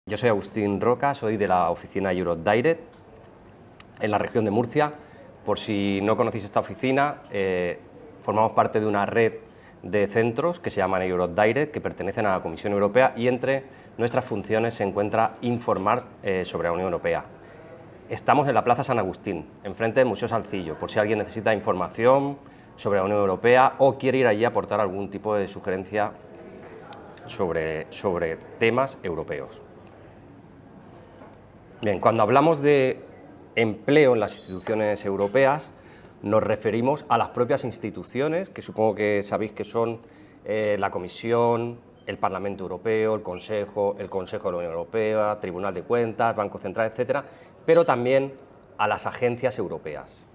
Yo soy Agustín Roca, soy de la oficina Europe Direct en la región de Murcia. Por si no conocéis esta oficina, formamos parte de una red de centros que se llaman Europe Direct, que pertenecen a la Comisión Europea, y entre nuestras funciones se encuentra informar sobre la Unión Europea. Estamos en la Plaza San Agustín, enfrente del Museo Salcillo, por si alguien necesita información sobre la Unión Europea o quiere ir allí a aportar algún tipo de sugerencia sobre temas europeos. Bien, cuando hablamos de empleo en las instituciones europeas, nos referimos a las propias instituciones, que supongo que sabéis que son la Comisión, el Parlamento Europeo, el Consejo de la Unión Europea, Tribunal de Cuentas, Banco Central, etcétera, pero también a las agencias europeas.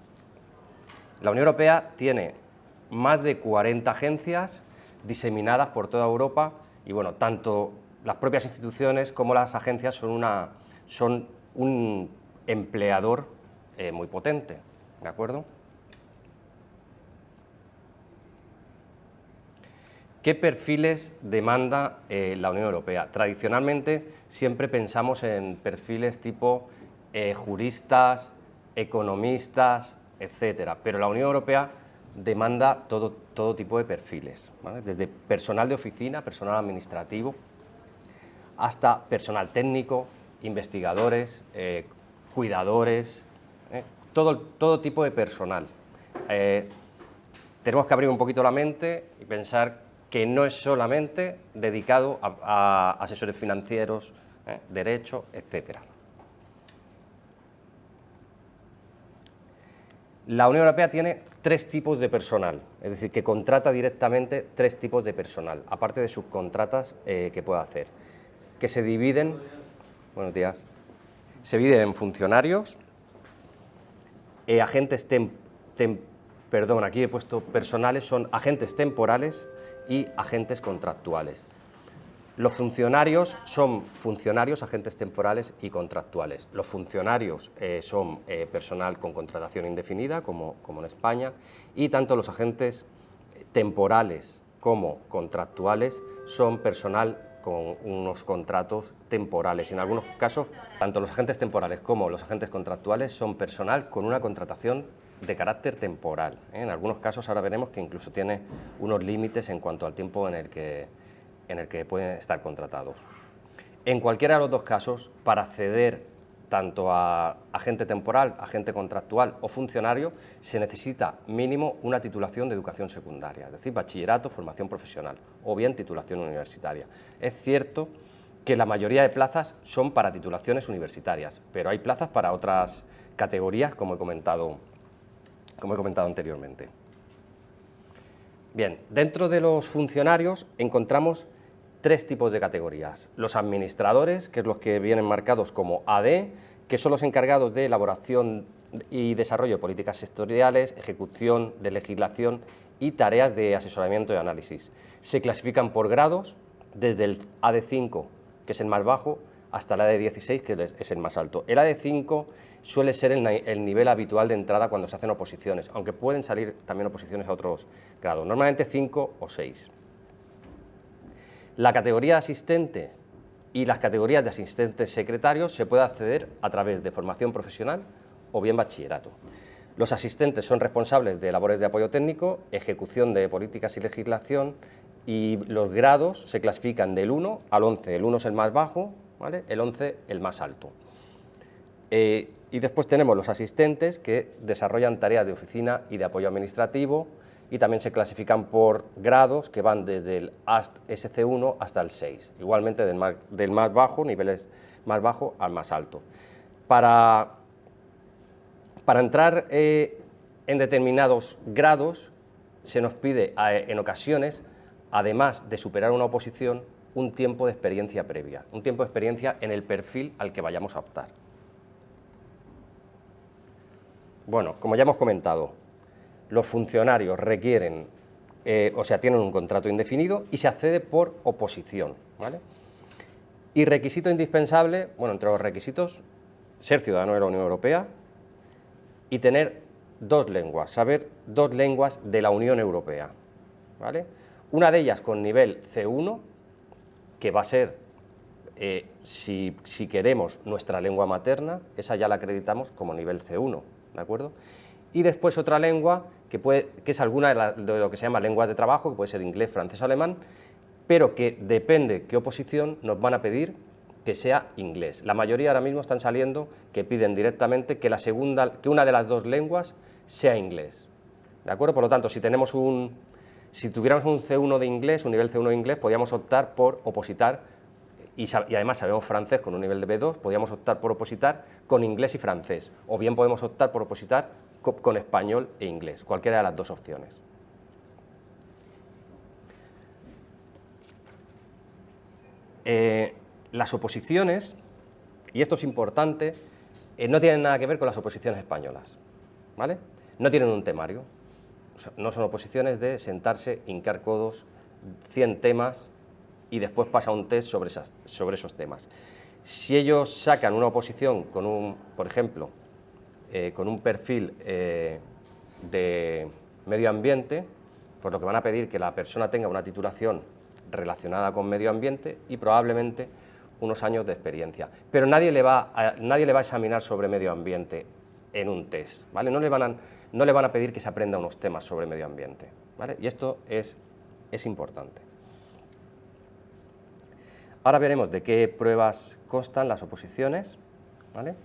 La Unión Europea tiene más de 40 agencias diseminadas por toda Europa y, bueno, tanto las propias instituciones como las agencias son un empleador muy potente, ¿de acuerdo? ¿Qué perfiles demanda la Unión Europea? Tradicionalmente siempre pensamos en perfiles tipo juristas, economistas, etcétera, pero la Unión Europea demanda todo tipo de perfiles, ¿vale? Desde personal de oficina, personal administrativo, hasta personal técnico, investigadores, cuidadores, todo tipo de personal. Tenemos que abrir un poquito la mente y pensar que no es solamente dedicado a asesores financieros, derecho, etc. La Unión Europea tiene 3 tipos de personal, es decir, que contrata directamente 3 tipos de personal, aparte de subcontratas que pueda hacer, que se dividen, buenos días, se dividen en funcionarios, agentes perdón, aquí he puesto personales, son agentes temporales y agentes contractuales. Los funcionarios son funcionarios, agentes temporales y contractuales. Los funcionarios son personal con contratación indefinida, como en España, y tanto los agentes temporales como contractuales son personal con unos contratos temporales. En algunos casos, tanto los agentes temporales como los agentes contractuales son personal con una contratación de carácter temporal. En algunos casos ahora veremos que incluso tiene unos límites en cuanto al tiempo en el que pueden estar contratados. En cualquiera de los dos casos, para acceder tanto a agente temporal, agente contractual o funcionario, se necesita mínimo una titulación de educación secundaria, es decir, bachillerato, formación profesional o bien titulación universitaria. Es cierto que la mayoría de plazas son para titulaciones universitarias, pero hay plazas para otras categorías, como he comentado anteriormente. Bien, dentro de los funcionarios encontramos 3 tipos de categorías. Los administradores, que es los que vienen marcados como AD, que son los encargados de elaboración y desarrollo de políticas sectoriales, ejecución de legislación y tareas de asesoramiento y análisis. Se clasifican por grados, desde el AD5, que es el más bajo, hasta el AD16, que es el más alto. El AD5 suele ser el nivel habitual de entrada cuando se hacen oposiciones, aunque pueden salir también oposiciones a otros grados, normalmente 5 o 6. La categoría de asistente y las categorías de asistentes secretarios se puede acceder a través de formación profesional o bien bachillerato. Los asistentes son responsables de labores de apoyo técnico, ejecución de políticas y legislación, y los grados se clasifican del 1 al 11. El 1 es el más bajo, ¿vale? El 11 el más alto. Y después tenemos los asistentes, que desarrollan tareas de oficina y de apoyo administrativo, y también se clasifican por grados que van desde el SC1 hasta el 6, igualmente del más bajo, niveles más bajo al más alto. Para entrar en determinados grados se nos pide en ocasiones, además de superar una oposición, un tiempo de experiencia previa, un tiempo de experiencia en el perfil al que vayamos a optar. Bueno, como ya hemos comentado, los funcionarios requieren, tienen un contrato indefinido y se accede por oposición, ¿vale? Y requisito indispensable, bueno, entre los requisitos, ser ciudadano de la Unión Europea y tener 2 lenguas, saber 2 lenguas de la Unión Europea, ¿vale? Una de ellas con nivel C1, que va a ser si queremos nuestra lengua materna, esa ya la acreditamos como nivel C1, ¿de acuerdo? Y después otra lengua que es alguna de lo que se llama lenguas de trabajo, que puede ser inglés, francés o alemán, pero que depende qué oposición nos van a pedir que sea inglés. La mayoría ahora mismo están saliendo que piden directamente que una de las dos lenguas sea inglés, ¿de acuerdo? Por lo tanto, si tuviéramos un C1 de inglés, un nivel C1 de inglés, podríamos optar por opositar, y además sabemos francés con un nivel de B2, podríamos optar por opositar con inglés y francés, o bien podemos optar por opositar con español e inglés, cualquiera de las dos opciones. Las oposiciones, y esto es importante, no tienen nada que ver con las oposiciones españolas, ¿vale? No tienen un temario, o sea, no son oposiciones de sentarse, hincar codos, 100 temas y después pasa un test sobre esos temas. Si ellos sacan una oposición con por ejemplo, con un perfil de medio ambiente, pues lo que van a pedir es que la persona tenga una titulación relacionada con medio ambiente y probablemente unos años de experiencia. Pero nadie le va a examinar sobre medio ambiente en un test, ¿vale? No le van a pedir que se aprenda unos temas sobre medio ambiente, ¿vale? Y esto es importante. Ahora veremos de qué pruebas constan las oposiciones, ¿vale?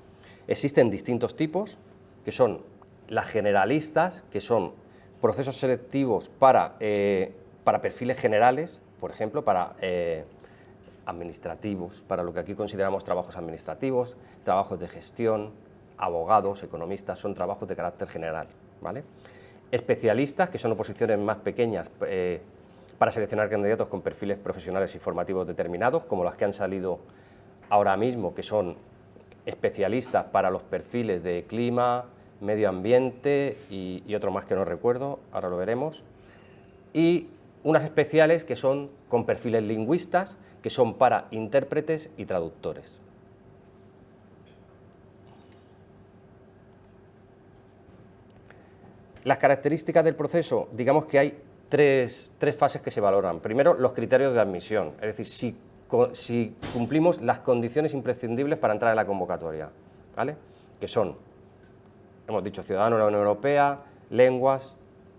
Existen distintos tipos, que son las generalistas, que son procesos selectivos para perfiles generales, por ejemplo, para administrativos, para lo que aquí consideramos trabajos administrativos, trabajos de gestión, abogados, economistas, son trabajos de carácter general, ¿vale? Especialistas, que son oposiciones más pequeñas para seleccionar candidatos con perfiles profesionales y formativos determinados, como las que han salido ahora mismo, que son especialistas para los perfiles de clima, medio ambiente y otro más que no recuerdo, ahora lo veremos, y unas especiales que son con perfiles lingüistas, que son para intérpretes y traductores. Las características del proceso, digamos que hay tres fases que se valoran. Primero, los criterios de admisión, es decir, si cumplimos las condiciones imprescindibles para entrar en la convocatoria, ¿vale? Que son, hemos dicho, ciudadano de la Unión Europea, lenguas,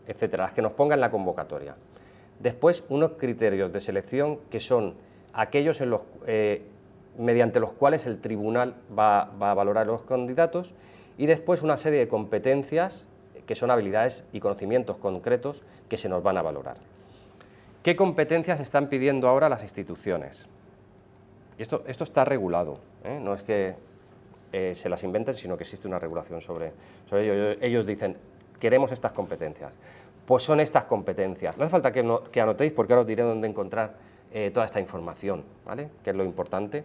etcétera, las que nos pongan en la convocatoria. Después, unos criterios de selección que son aquellos mediante los cuales el tribunal va a valorar los candidatos, y después una serie de competencias que son habilidades y conocimientos concretos que se nos van a valorar. ¿Qué competencias están pidiendo ahora las instituciones? Esto está regulado, ¿eh? No es que se las inventen, sino que existe una regulación sobre ello. Ellos dicen, queremos estas competencias. Pues son estas competencias. No hace falta que anotéis, porque ahora os diré dónde encontrar toda esta información, ¿vale? Que es lo importante.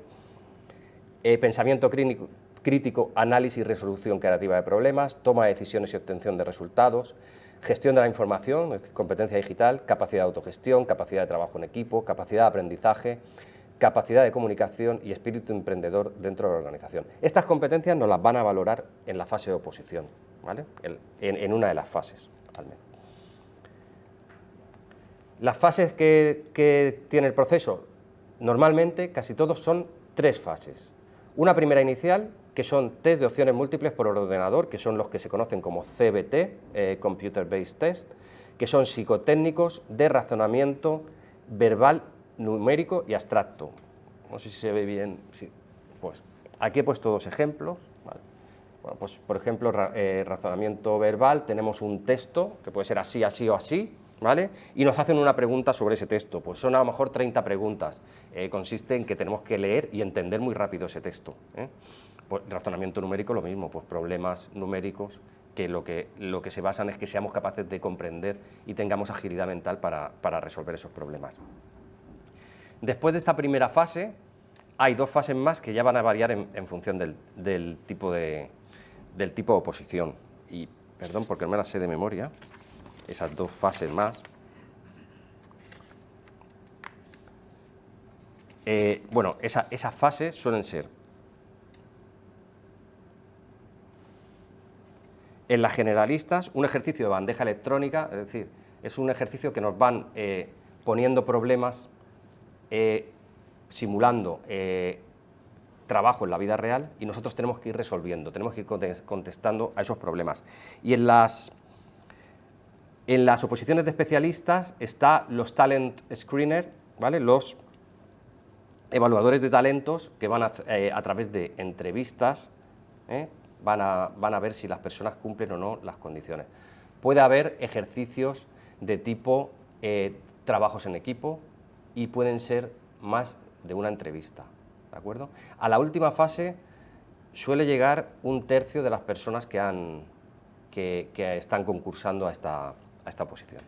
Pensamiento crítico, análisis y resolución creativa de problemas, toma de decisiones y obtención de resultados, gestión de la información, competencia digital, capacidad de autogestión, capacidad de trabajo en equipo, capacidad de aprendizaje, capacidad de comunicación y espíritu emprendedor dentro de la organización. Estas competencias nos las van a valorar en la fase de oposición, ¿vale? En una de las fases, al menos. Las fases que tiene el proceso, normalmente casi todos son 3 fases. Una primera inicial, que son test de opciones múltiples por ordenador, que son los que se conocen como CBT, Computer Based Test, que son psicotécnicos de razonamiento verbal, numérico y abstracto. No sé si se ve bien. Sí. Pues aquí he puesto 2 ejemplos. ¿Vale? Bueno, pues, por ejemplo, razonamiento verbal, tenemos un texto que puede ser así, así o así, ¿vale? Y nos hacen una pregunta sobre ese texto. Pues son a lo mejor 30 preguntas. Consiste en que tenemos que leer y entender muy rápido ese texto, ¿eh? Pues, razonamiento numérico lo mismo, pues problemas numéricos que lo que se basan es que seamos capaces de comprender y tengamos agilidad mental para resolver esos problemas. Después de esta primera fase, hay 2 fases más que ya van a variar en función del tipo de oposición. Y, perdón, porque no me las sé de memoria, esas 2 fases más. Bueno, esas fases suelen ser: en las generalistas, un ejercicio de bandeja electrónica, es decir, es un ejercicio que nos van poniendo problemas simulando trabajo en la vida real y nosotros tenemos que ir resolviendo, tenemos que ir contestando a esos problemas. Y en las oposiciones de especialistas está los talent screener, ¿vale? Los evaluadores de talentos que van a través de entrevistas, van a ver si las personas cumplen o no las condiciones. Puede haber ejercicios de tipo trabajos en equipo y pueden ser más de una entrevista, ¿de acuerdo? A la última fase suele llegar un tercio de las personas que están concursando a esta oposición.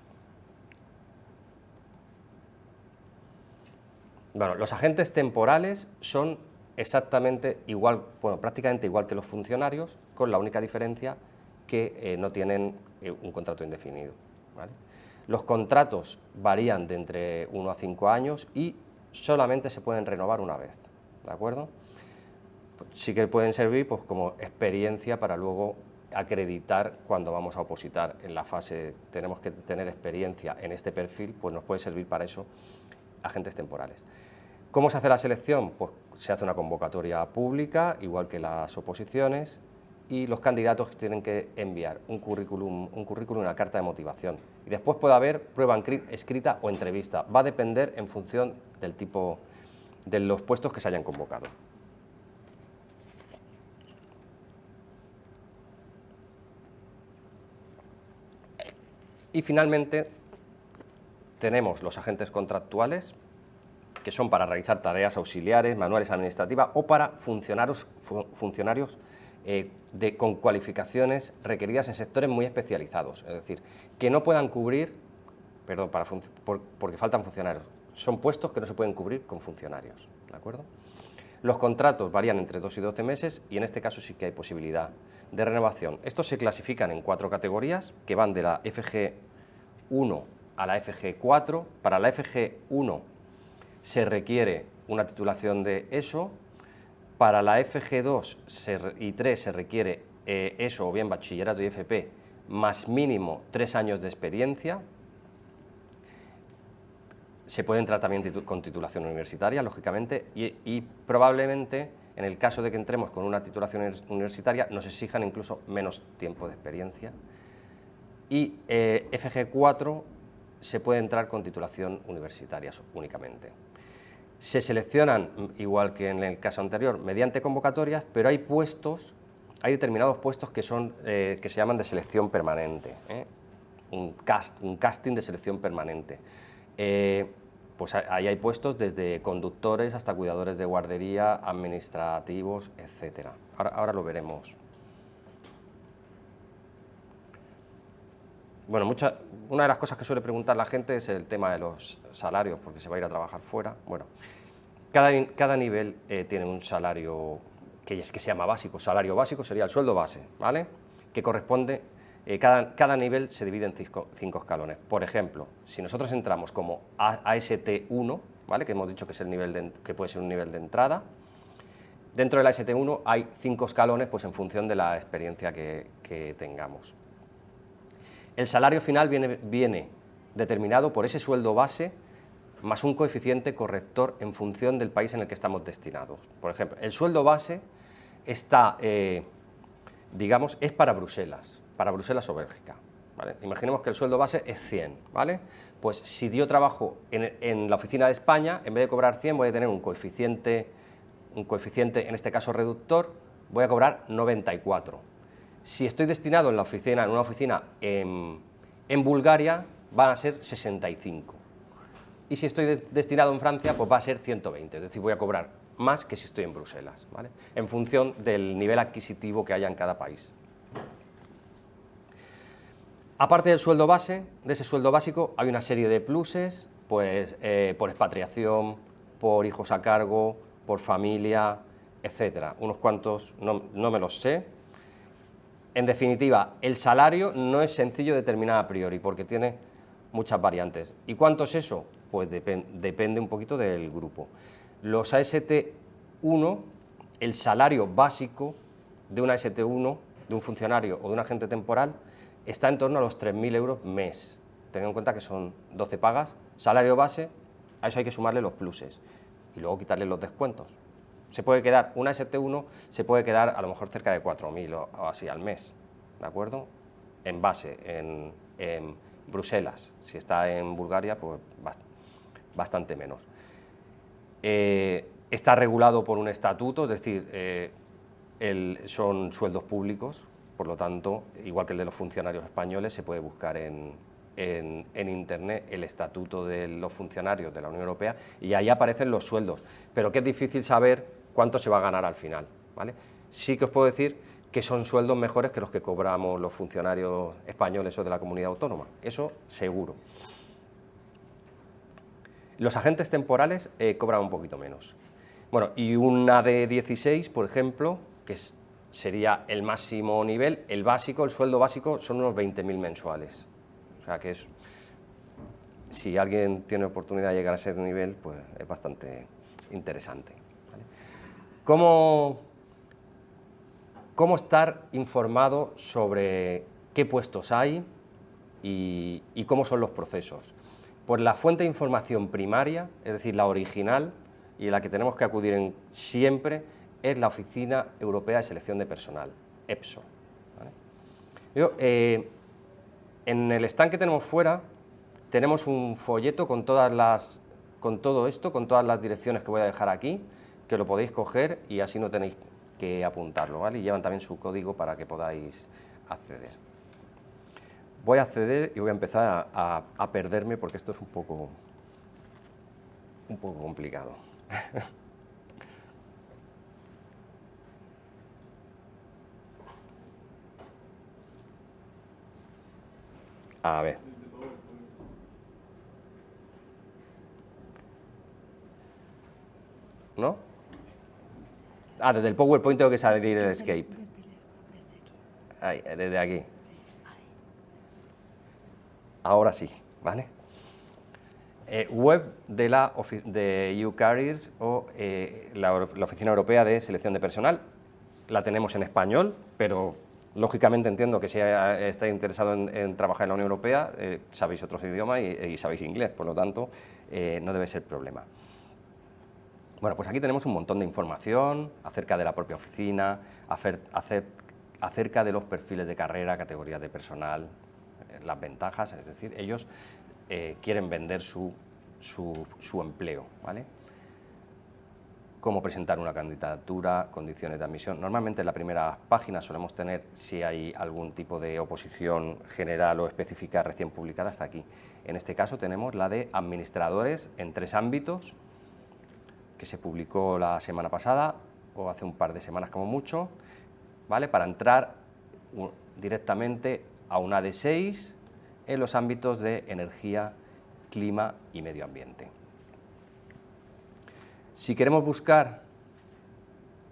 Bueno, los agentes temporales son exactamente igual, bueno, prácticamente igual que los funcionarios, con la única diferencia que no tienen un contrato indefinido, ¿vale? Los contratos varían de entre 1 a 5 años y solamente se pueden renovar una vez, ¿de acuerdo? Sí que pueden servir pues, como experiencia para luego acreditar cuando vamos a opositar. En la fase tenemos que tener experiencia en este perfil, pues nos puede servir para eso agentes temporales. ¿Cómo se hace la selección? Pues se hace una convocatoria pública, igual que las oposiciones, y los candidatos tienen que enviar un currículum y una carta de motivación. Y después puede haber prueba escrita o entrevista. Va a depender en función del tipo de los puestos que se hayan convocado. Y finalmente tenemos los agentes contractuales, que son para realizar tareas auxiliares, manuales administrativas o para funcionarios con cualificaciones requeridas en sectores muy especializados, es decir, que no puedan cubrir, perdón, porque faltan funcionarios, son puestos que no se pueden cubrir con funcionarios, ¿de acuerdo? Los contratos varían entre 2 y 12 meses y en este caso sí que hay posibilidad de renovación. Estos se clasifican en 4 categorías que van de la FG1 a la FG4. Para la FG1 se requiere una titulación de ESO, para la FG2 y 3 se requiere ESO o bien bachillerato y FP más mínimo 3 años de experiencia. Se puede entrar también con titulación universitaria, lógicamente, y probablemente en el caso de que entremos con una titulación universitaria nos exijan incluso menos tiempo de experiencia. Y FG4 se puede entrar con titulación universitaria únicamente. Se seleccionan, igual que en el caso anterior, mediante convocatorias, pero hay determinados puestos que se llaman de selección permanente, un casting de selección permanente. Pues ahí hay puestos desde conductores hasta cuidadores de guardería, administrativos, etc. Ahora lo veremos. Bueno, una de las cosas que suele preguntar la gente es el tema de los salarios, porque se va a ir a trabajar fuera. Bueno, cada nivel tiene un salario que se llama básico. Salario básico sería el sueldo base, ¿vale? Que corresponde, cada nivel se divide en 5 escalones. Por ejemplo, si nosotros entramos como AST1, ¿vale? Que hemos dicho que es el nivel que puede ser un nivel de entrada, dentro del AST1 hay 5 escalones, pues en función de la experiencia que tengamos. El salario final viene determinado por ese sueldo base más un coeficiente corrector en función del país en el que estamos destinados. Por ejemplo, el sueldo base está, digamos, es para Bruselas o Bélgica, ¿vale? Imaginemos que el sueldo base es 100, ¿vale? Pues si yo trabajo en la oficina de España, en vez de cobrar 100 voy a tener un coeficiente en este caso reductor, voy a cobrar 94. Si estoy destinado en una oficina en Bulgaria, van a ser 65. Y si estoy destinado en Francia, pues va a ser 120, es decir, voy a cobrar más que si estoy en Bruselas, ¿vale? En función del nivel adquisitivo que haya en cada país. Aparte del sueldo base, de ese sueldo básico, hay una serie de pluses, pues por expatriación, por hijos a cargo, por familia, etcétera. Unos cuantos, no me los sé. En definitiva, el salario no es sencillo de determinar a priori porque tiene muchas variantes. ¿Y cuánto es eso? Pues depende un poquito del grupo. Los AST1, el salario básico de un AST1, de un funcionario o de un agente temporal, está en torno a los 3.000 euros mes. Teniendo en cuenta que son 12 pagas, salario base, a eso hay que sumarle los pluses. y luego quitarle los descuentos. Se puede quedar, una ST1 se puede quedar a lo mejor cerca de 4.000 o así al mes, ¿de acuerdo? En base, en Bruselas. Si está en Bulgaria, pues bastante menos. Está regulado por un estatuto, es decir, son sueldos públicos, por lo tanto, igual que el de los funcionarios españoles, se puede buscar en Internet el estatuto de los funcionarios de la Unión Europea y ahí aparecen los sueldos, pero que es difícil saber cuánto se va a ganar al final, ¿vale? Sí que os puedo decir que son sueldos mejores que los que cobramos los funcionarios españoles o de la comunidad autónoma, eso seguro. Los agentes temporales cobran un poquito menos. Bueno, y una de 16, por ejemplo, que sería el máximo nivel, el básico, el sueldo básico son unos 20.000 mensuales. O sea que es, si alguien tiene oportunidad de llegar a ese nivel, pues es bastante interesante, ¿vale? ¿Cómo estar informado sobre qué puestos hay y cómo son los procesos? Pues la fuente de información primaria, es decir, la original y la que tenemos que acudir siempre, es la Oficina Europea de Selección de Personal, EPSO, ¿vale? En el stand que tenemos fuera tenemos un folleto con todo esto, con todas las direcciones que voy a dejar aquí, que lo podéis coger y así no tenéis que apuntarlo, ¿vale? Y llevan también su código para que podáis acceder. Voy a acceder y voy a empezar a perderme porque esto es un poco complicado. A ver. ¿No? Ah, desde el PowerPoint tengo que salir el escape. Ahí, desde aquí. Ahora sí, ¿vale? Web de EU Careers o la Oficina Europea de Selección de Personal. La tenemos en español, pero lógicamente entiendo que si estáis interesado en trabajar en la Unión Europea, sabéis otros idiomas y sabéis inglés, por lo tanto, no debe ser problema. Bueno, pues aquí tenemos un montón de información acerca de la propia oficina, acerca de los perfiles de carrera, categorías de personal, las ventajas, es decir, ellos quieren vender su empleo, ¿vale? Cómo presentar una candidatura, condiciones de admisión. Normalmente en la primera página solemos tener si hay algún tipo de oposición general o específica recién publicada hasta aquí. En este caso tenemos la de administradores en 3 ámbitos, que se publicó la semana pasada o hace un par de semanas como mucho, ¿vale? Para entrar directamente a una de 6 en los ámbitos de energía, clima y medio ambiente. Si queremos buscar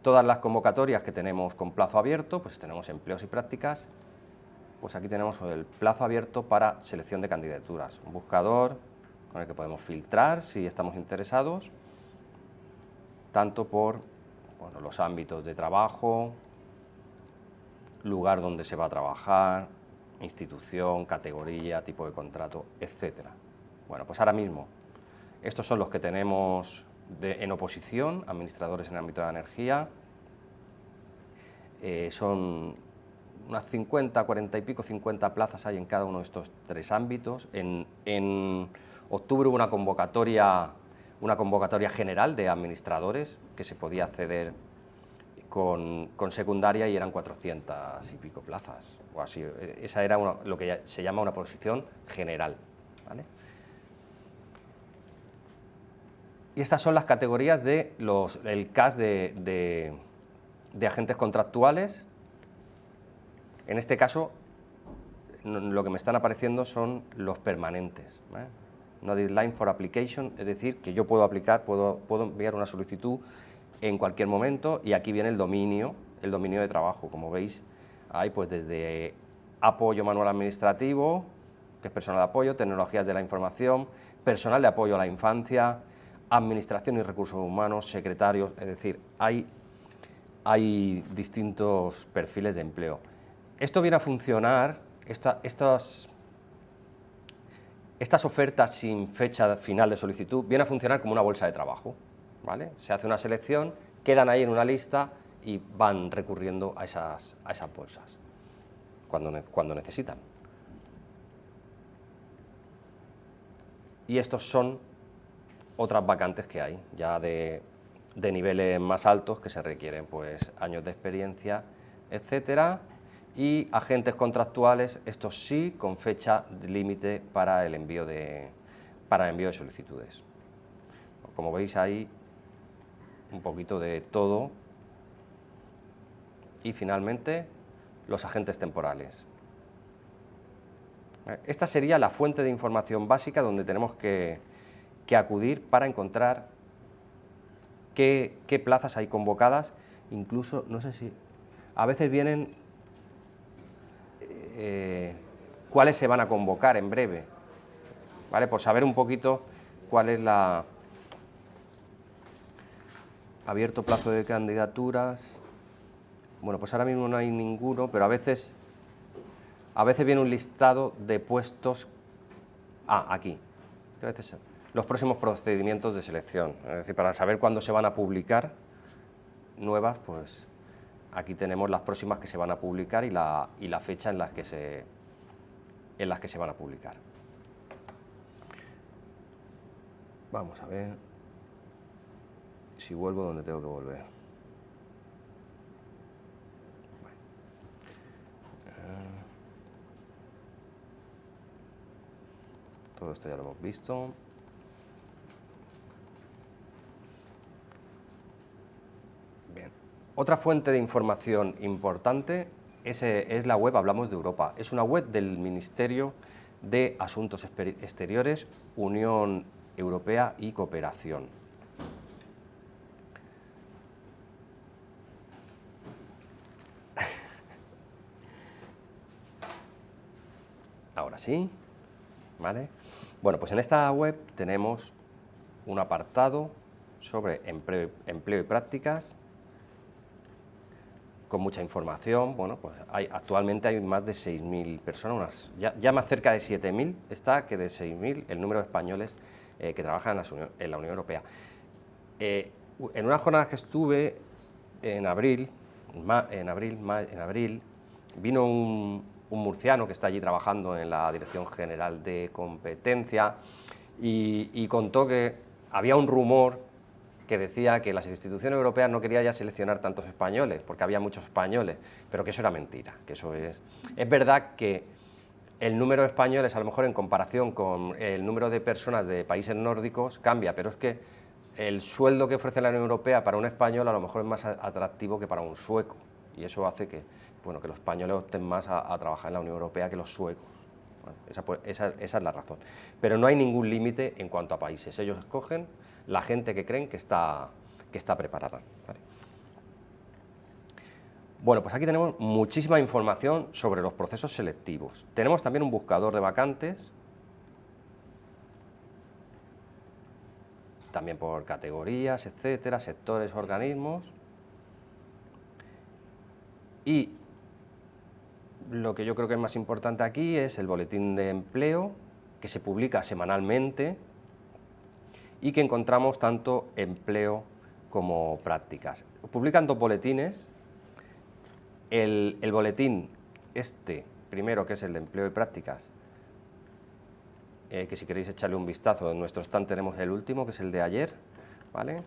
todas las convocatorias que tenemos con plazo abierto, pues tenemos empleos y prácticas, pues aquí tenemos el plazo abierto para selección de candidaturas, un buscador con el que podemos filtrar si estamos interesados, tanto por los ámbitos de trabajo, lugar donde se va a trabajar, institución, categoría, tipo de contrato, etcétera. Bueno, pues ahora mismo, estos son los que tenemos en oposición, administradores en el ámbito de la energía, son unas 50, 40 y pico, 50 plazas hay en cada uno de estos 3 ámbitos. En octubre hubo una convocatoria general de administradores que se podía acceder con secundaria y eran 400 y pico plazas, o así. Esa era lo que se llama una posición general, ¿vale? Y estas son las categorías del CAS de agentes contractuales. En este caso, lo que me están apareciendo son los permanentes, ¿vale? No deadline for application, es decir, que yo puedo aplicar, puedo enviar una solicitud en cualquier momento, y aquí viene el dominio de trabajo. Como veis, hay pues desde apoyo manual administrativo, que es personal de apoyo, tecnologías de la información, personal de apoyo a la infancia, administración y recursos humanos, secretarios, es decir, hay distintos perfiles de empleo. Esto viene a funcionar, estas ofertas sin fecha final de solicitud, viene a funcionar como una bolsa de trabajo, ¿vale? Se hace una selección, quedan ahí en una lista y van recurriendo a esas bolsas cuando necesitan. Y estos son otras vacantes que hay, ya de niveles más altos, que se requieren pues años de experiencia, etcétera, y agentes contractuales, estos sí, con fecha límite para el envío de solicitudes. Como veis, hay un poquito de todo. Y finalmente, los agentes temporales. Esta sería la fuente de información básica donde tenemos que acudir para encontrar qué plazas hay convocadas. Incluso, no sé si, a veces vienen cuáles se van a convocar en breve, ¿vale? Por saber un poquito cuál es la... Abierto plazo de candidaturas. Bueno, pues ahora mismo no hay ninguno, pero a veces viene un listado de puestos. Aquí. A veces los próximos procedimientos de selección. Es decir, para saber cuándo se van a publicar nuevas, pues aquí tenemos las próximas que se van a publicar y la fecha en las que se van a publicar. Vamos a ver si vuelvo donde tengo que volver. Todo esto ya lo hemos visto. Bien. Otra fuente de información importante es la web Hablamos de Europa. Es una web del Ministerio de Asuntos Exteriores, Unión Europea y Cooperación. Ahora sí, ¿vale? Bueno, pues en esta web tenemos un apartado sobre empleo y prácticas, con mucha información. Bueno, pues actualmente hay más de 6.000 personas, ya más cerca de 7.000 está que de 6.000 el número de españoles que trabajan en la Unión Europea. En unas jornadas que estuve en abril, vino un murciano que está allí trabajando en la Dirección General de Competencia y contó que había un rumor que decía que las instituciones europeas no querían ya seleccionar tantos españoles, porque había muchos españoles, pero que eso era mentira, que eso es verdad que el número de españoles, a lo mejor en comparación con el número de personas de países nórdicos, cambia, pero es que el sueldo que ofrece la Unión Europea para un español a lo mejor es más atractivo que para un sueco, y eso hace que, bueno, que los españoles opten más a trabajar en la Unión Europea que los suecos. Bueno, esa es la razón. Pero no hay ningún límite en cuanto a países. Ellos escogen la gente que creen que está preparada, ¿vale? Bueno, pues aquí tenemos muchísima información sobre los procesos selectivos. Tenemos también un buscador de vacantes, también por categorías, etcétera, sectores, organismos. Y lo que yo creo que es más importante aquí es el boletín de empleo, que se publica semanalmente y que encontramos tanto empleo como prácticas. Publican dos boletines. El boletín primero, que es el de empleo y prácticas, que si queréis echarle un vistazo, en nuestro stand tenemos el último, que es el de ayer, ¿vale?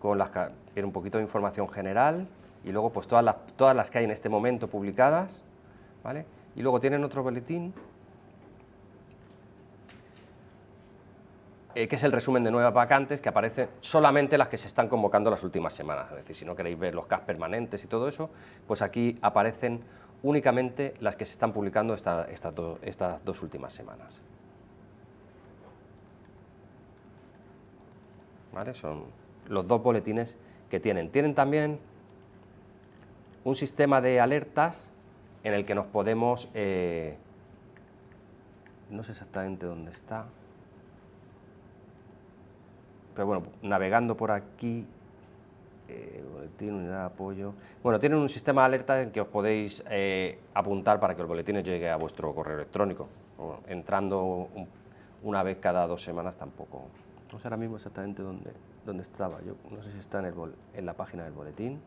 Tiene un poquito de información general y luego pues todas las que hay en este momento publicadas, ¿vale? Y luego tienen otro boletín, que es el resumen de nuevas vacantes, que aparecen solamente las que se están convocando las últimas semanas. Es decir, si no queréis ver los CAS permanentes y todo eso, pues aquí aparecen únicamente las que se están publicando estas dos últimas semanas. ¿Vale? Son los dos boletines que tienen. Tienen también un sistema de alertas en el que nos podemos... no sé exactamente dónde está, pero bueno, navegando por aquí, boletín, unidad de apoyo... Bueno, tienen un sistema de alerta en que os podéis apuntar para que el boletín os llegue a vuestro correo electrónico. Bueno, entrando una vez cada 2 semanas tampoco... No sé ahora mismo exactamente dónde... ¿Dónde estaba? Yo no sé si está en la página del boletín.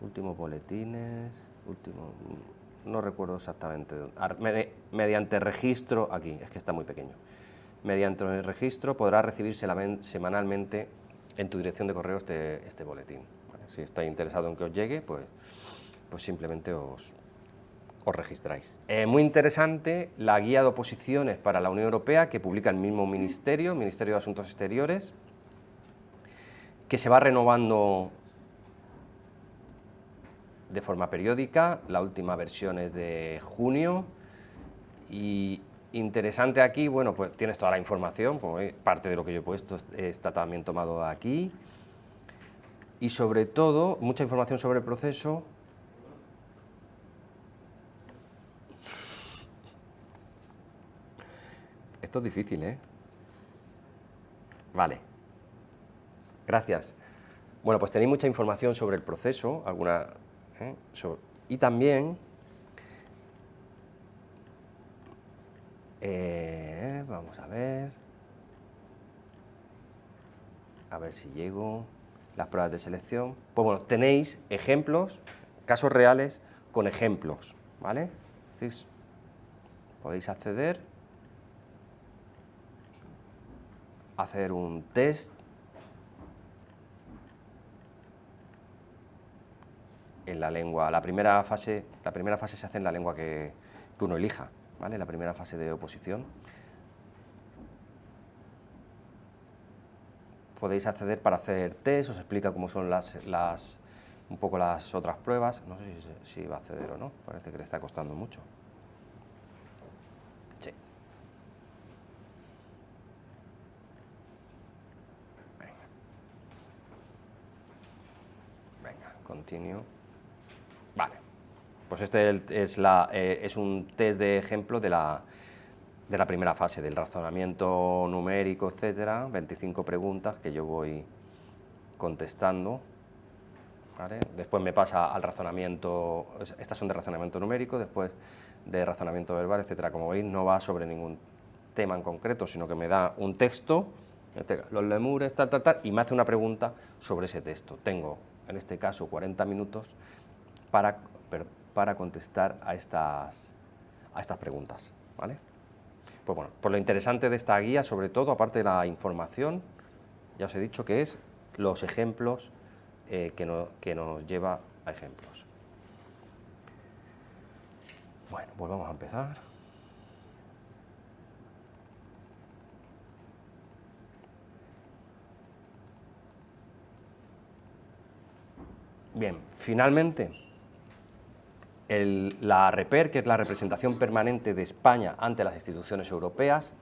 Últimos boletines, no recuerdo exactamente. Mediante registro, aquí, es que está muy pequeño. Mediante el registro podrás recibir semanalmente en tu dirección de correo este boletín. ¿Vale? Si estáis interesados en que os llegue, pues simplemente os registráis. Muy interesante la guía de oposiciones para la Unión Europea que publica el mismo Ministerio de Asuntos Exteriores, que se va renovando de forma periódica. La última versión es de junio y interesante aquí, bueno, pues tienes toda la información, como veis, parte de lo que yo he puesto está también tomado de aquí y sobre todo mucha información sobre el proceso. Esto es difícil, ¿eh? Vale. Gracias. Bueno, pues tenéis mucha información sobre el proceso, y también vamos a ver si llego, las pruebas de selección. Pues bueno, tenéis ejemplos, casos reales con ejemplos, ¿vale? Entonces, podéis acceder, hacer un test en la lengua. La primera fase se hace en la lengua que uno elija, ¿vale? La primera fase de oposición. Podéis acceder para hacer test, os explica cómo son un poco las otras pruebas. No sé si va a acceder o no, parece que le está costando mucho. Sí. Venga, continue. Vale, pues este es un test de ejemplo de la primera fase, del razonamiento numérico, etcétera, 25 preguntas que yo voy contestando, ¿vale? Después me pasa al razonamiento, estas son de razonamiento numérico, después de razonamiento verbal, etcétera. Como veis, no va sobre ningún tema en concreto, sino que me da un texto, los lemures, tal, y me hace una pregunta sobre ese texto. Tengo, en este caso, 40 minutos para contestar a estas preguntas, ¿vale? Pues bueno, pues lo interesante de esta guía, sobre todo, aparte de la información, ya os he dicho que es los ejemplos que nos lleva a ejemplos. Bueno, pues vamos a empezar. Bien, finalmente, la REPER, que es la representación permanente de España ante las instituciones europeas,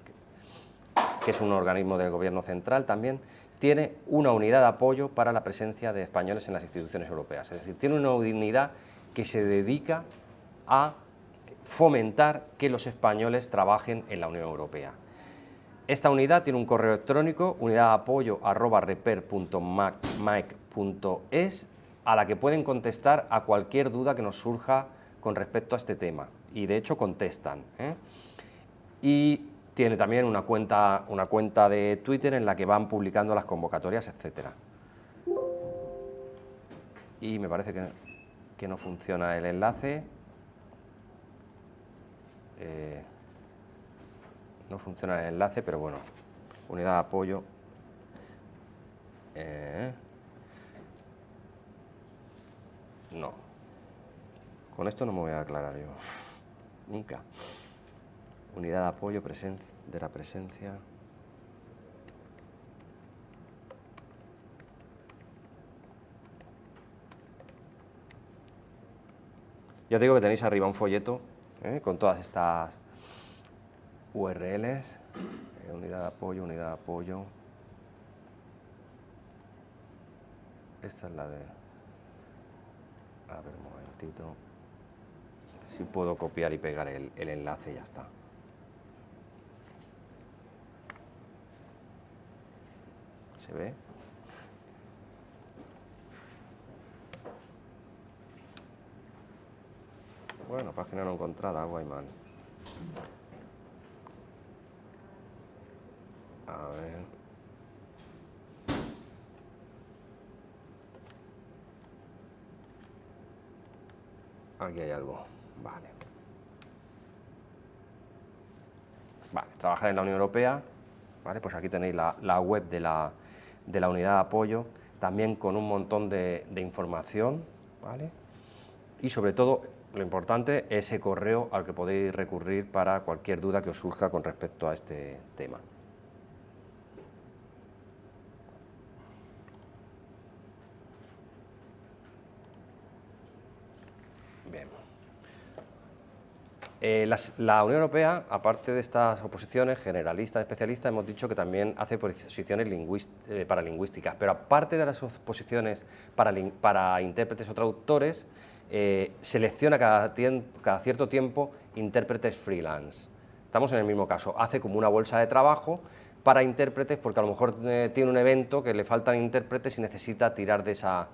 que es un organismo del Gobierno central también, tiene una unidad de apoyo para la presencia de españoles en las instituciones europeas. Es decir, tiene una unidad que se dedica a fomentar que los españoles trabajen en la Unión Europea. Esta unidad tiene un correo electrónico, unidadapoyo@reper.maec.es, a la que pueden contestar a cualquier duda que nos surja con respecto a este tema, y de hecho contestan, ¿eh? Y tiene también una cuenta de Twitter en la que van publicando las convocatorias, etcétera. Y me parece que no funciona el enlace. No funciona el enlace, pero bueno, unidad de apoyo. No. Con esto no me voy a aclarar yo. Nunca. Unidad de apoyo de la presencia. Ya os digo que tenéis arriba un folleto con todas estas URLs. Unidad de apoyo, unidad de apoyo. Esta es la de... A ver, un momentito. Si puedo copiar y pegar el enlace, ya está. ¿Se ve? Bueno, página no encontrada, Guayman. A ver. Aquí hay algo. Vale. Vale, trabajar en la Unión Europea. Vale, pues aquí tenéis la web de la unidad de apoyo, también con un montón de información, ¿vale? Y sobre todo, lo importante, ese correo al que podéis recurrir para cualquier duda que os surja con respecto a este tema. Bien. La Unión Europea, aparte de estas oposiciones generalistas, especialistas, hemos dicho que también hace oposiciones paralingüísticas, pero aparte de las oposiciones para intérpretes o traductores, selecciona cada cierto tiempo intérpretes freelance. Estamos en el mismo caso, hace como una bolsa de trabajo para intérpretes, porque a lo mejor tiene un evento que le faltan intérpretes y necesita tirar de esa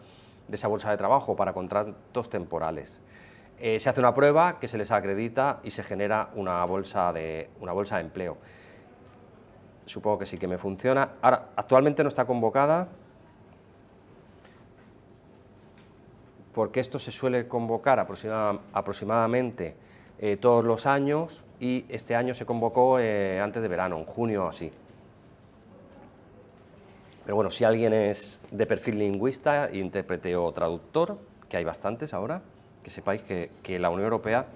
bolsa de trabajo para contratos temporales. Se hace una prueba que se les acredita y se genera una bolsa de empleo. Supongo que sí que me funciona. Ahora, actualmente no está convocada, porque esto se suele convocar aproximadamente todos los años, y este año se convocó antes de verano, en junio o así. Pero bueno, si alguien es de perfil lingüista, intérprete o traductor, que hay bastantes ahora, que sepáis que la Unión Europea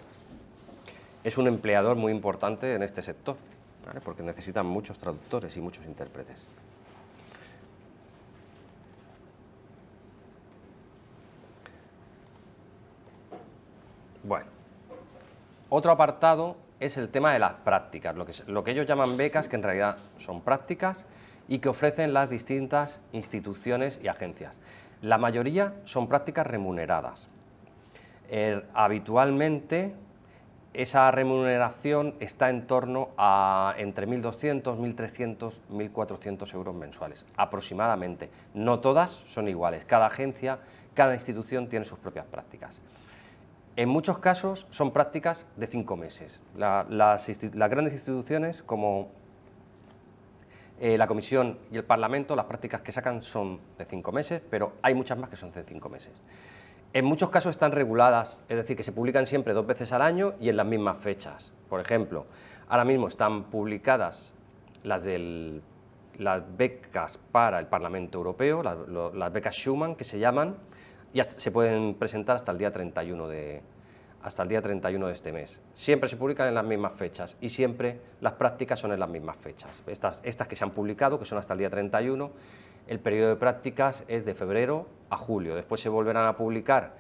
es un empleador muy importante en este sector, ¿vale? Porque necesitan muchos traductores y muchos intérpretes. Bueno, otro apartado es el tema de las prácticas, lo que ellos llaman becas, que en realidad son prácticas y que ofrecen las distintas instituciones y agencias. La mayoría son prácticas remuneradas. Habitualmente esa remuneración está en torno a entre 1.200, 1.300, 1.400 euros mensuales, aproximadamente. No todas son iguales, cada agencia, cada institución tiene sus propias prácticas. En muchos casos son prácticas de 5 meses. Las grandes instituciones como la Comisión y el Parlamento, las prácticas que sacan son de 5 meses, pero hay muchas más que son de 5 meses. En muchos casos están reguladas, es decir, que se publican siempre 2 veces al año y en las mismas fechas. Por ejemplo, ahora mismo están publicadas las becas para el Parlamento Europeo, las becas Schuman, que se llaman, y se pueden presentar hasta el día 31 de este mes. Siempre se publican en las mismas fechas y siempre las prácticas son en las mismas fechas. Estas que se han publicado, que son hasta el día 31, el periodo de prácticas es de febrero a julio. Después se volverán a publicar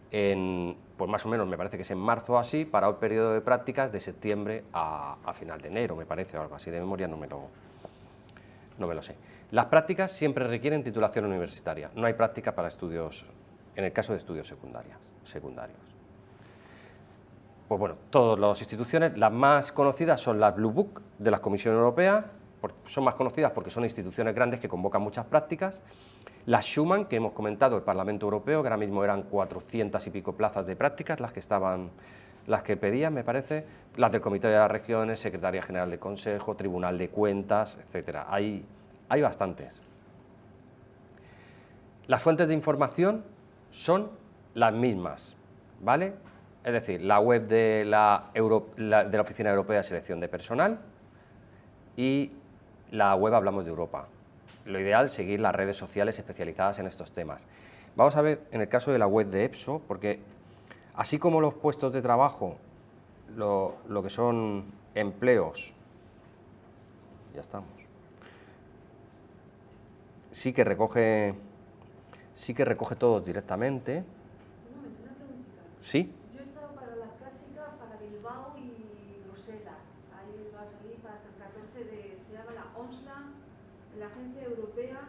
pues más o menos, me parece que es en marzo o así, para el periodo de prácticas de septiembre a final de enero, me parece, o algo así. De memoria no me lo sé. Las prácticas siempre requieren titulación universitaria. No hay práctica para estudios, en el caso de estudios secundarios. Pues bueno, todas las instituciones, las más conocidas son las Blue Book de la Comisión Europea, son más conocidas porque son instituciones grandes que convocan muchas prácticas. Las Schuman, que hemos comentado, el Parlamento Europeo, que ahora mismo eran 400 y pico plazas de prácticas, las que pedían, me parece, las del Comité de las Regiones, Secretaría General de Consejo, Tribunal de Cuentas, etcétera. Hay bastantes. Las fuentes de información son las mismas, ¿vale? Es decir, la web de la Oficina Europea de Selección de Personal y la web Hablamos de Europa. Lo ideal es seguir las redes sociales especializadas en estos temas. Vamos a ver en el caso de la web de EPSO, porque así como los puestos de trabajo, lo que son empleos, ya estamos, sí que recoge todos directamente. Un momento, una preguntita. ¿Sí? Yo he echado para la práctica para Bilbao y Bruselas. Ahí va a salir para el 14 se llama la ONSLA, la Agencia Europea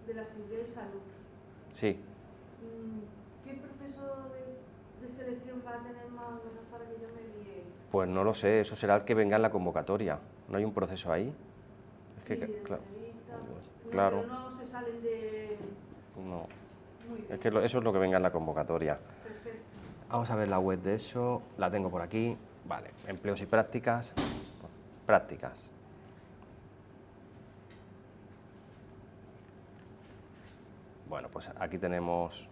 de la Seguridad y Salud. Sí. ¿Qué proceso de selección va a tener más o menos para que yo me guíe? Pues no lo sé, eso será el que venga en la convocatoria. ¿No hay un proceso ahí? Sí, de claro. entrevista. Claro. Pero no se salen de... No. Muy bien. Es que eso es lo que venga en la convocatoria. Perfecto. Vamos a ver la web de eso, la tengo por aquí. Vale, empleos y prácticas. Prácticas. Bueno, pues aquí tenemos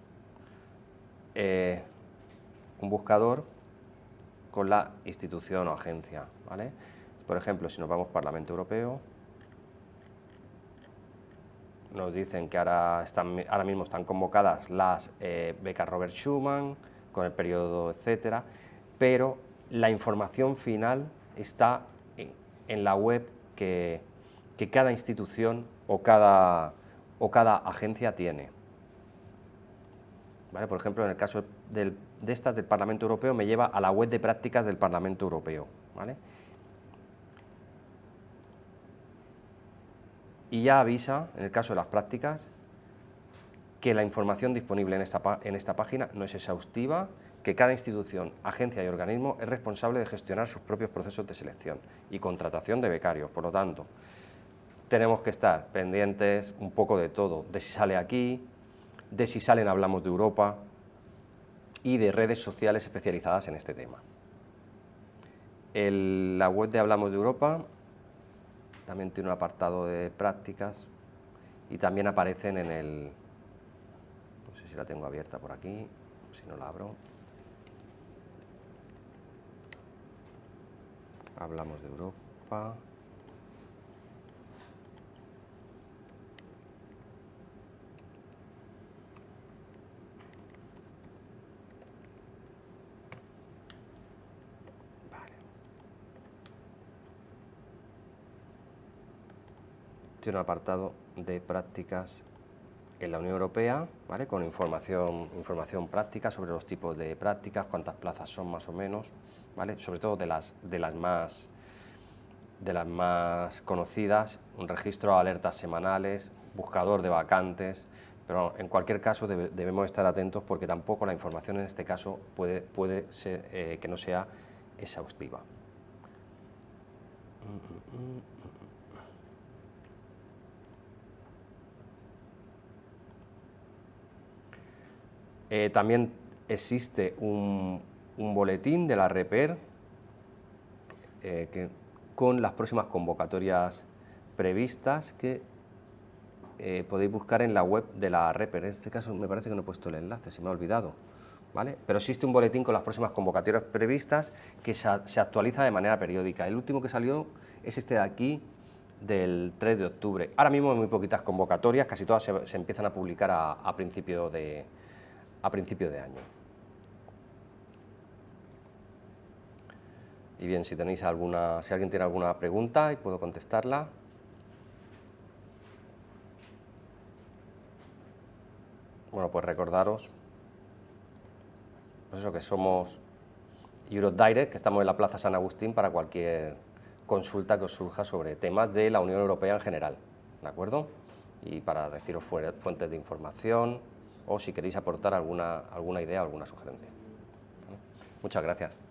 un buscador con la institución o agencia, ¿vale? Por ejemplo, si nos vamos Parlamento Europeo, nos dicen que ahora mismo están convocadas las becas Robert Schuman, con el periodo, etcétera, pero la información final está en la web que cada institución o cada agencia tiene. ¿Vale? Por ejemplo, en el caso de estas del Parlamento Europeo, me lleva a la web de prácticas del Parlamento Europeo, ¿vale? Y ya avisa, en el caso de las prácticas, que la información disponible en esta página no es exhaustiva, que cada institución, agencia y organismo es responsable de gestionar sus propios procesos de selección y contratación de becarios. Por lo tanto, tenemos que estar pendientes un poco de todo, de si sale aquí, de si salen Hablamos de Europa y de redes sociales especializadas en este tema. La web de Hablamos de Europa también tiene un apartado de prácticas y también aparecen en el... No sé si la tengo abierta por aquí, si no la abro. Hablamos de Europa. Tiene un apartado de prácticas en la Unión Europea, ¿vale? Con información práctica sobre los tipos de prácticas, cuántas plazas son más o menos, ¿vale? Sobre todo de las más conocidas, un registro de alertas semanales, buscador de vacantes, pero en cualquier caso debemos estar atentos porque tampoco la información en este caso puede ser que no sea exhaustiva. También existe un boletín de la REPER con las próximas convocatorias previstas que podéis buscar en la web de la REPER. En este caso me parece que no he puesto el enlace, se me ha olvidado, ¿vale? Pero existe un boletín con las próximas convocatorias previstas que se actualiza de manera periódica. El último que salió es este de aquí, del 3 de octubre. Ahora mismo hay muy poquitas convocatorias, casi todas se empiezan a publicar a principio de año. Y bien, si alguien tiene alguna pregunta y puedo contestarla. Bueno, pues recordaros pues eso, que somos Europe Direct, que estamos en la Plaza San Agustín para cualquier consulta que os surja sobre temas de la Unión Europea en general, ¿de acuerdo? Y para deciros fuentes de información o si queréis aportar alguna idea o alguna sugerencia. Muchas gracias.